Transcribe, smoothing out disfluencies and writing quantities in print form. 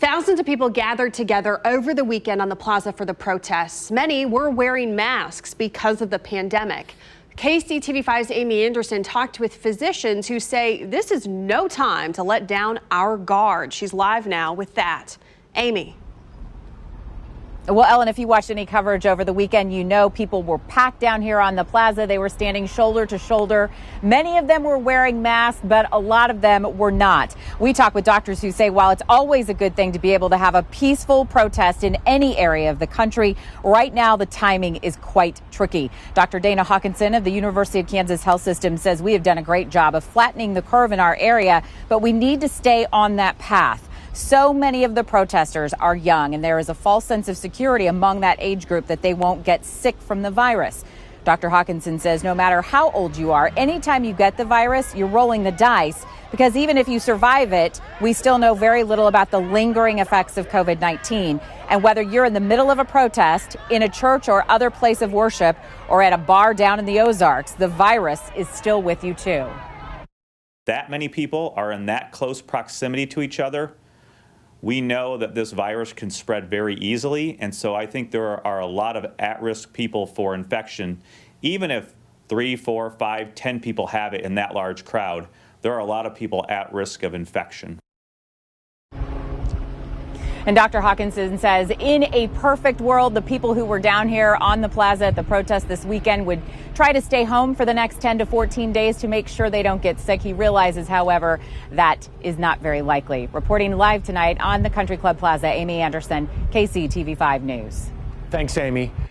Thousands of people gathered together over the weekend on the Plaza for the protests. Many were wearing masks because of the pandemic. KCTV5's Amy Anderson talked with physicians who say this is no time to let down our guard. She's live now with that. Amy. Well, Ellen, if you watched any coverage over the weekend, you know people were packed down here on the plaza. They were standing shoulder to shoulder. Many of them were wearing masks, but a lot of them were not. We talk with doctors who say while it's always a good thing to be able to have a peaceful protest in any area of the country, right now the timing is quite tricky. Dr. Dana Hawkinson of the University of Kansas Health System says we have done a great job of flattening the curve in our area, but we need to stay on that path. So many of the protesters are young, and there is a false sense of security among that age group that they won't get sick from the virus. Dr. Hawkinson says no matter how old you are, anytime you get the virus, you're rolling the dice, because even if you survive it, we still know very little about the lingering effects of COVID-19. And whether you're in the middle of a protest, in a church or other place of worship, or at a bar down in the Ozarks, the virus is still with you too. That many people are in that close proximity to each other. We know that this virus can spread very easily, and so I think there are a lot of at-risk people for infection. Even if 3, 4, 5, 10 people have it in that large crowd, there are a lot of people at risk of infection. And Dr. Hawkinson says in a perfect world, the people who were down here on the plaza at the protest this weekend would try to stay home for the next 10 to 14 days to make sure they don't get sick. He realizes, however, that is not very likely. Reporting live tonight on the Country Club Plaza, Amy Anderson, KCTV5 News. Thanks, Amy.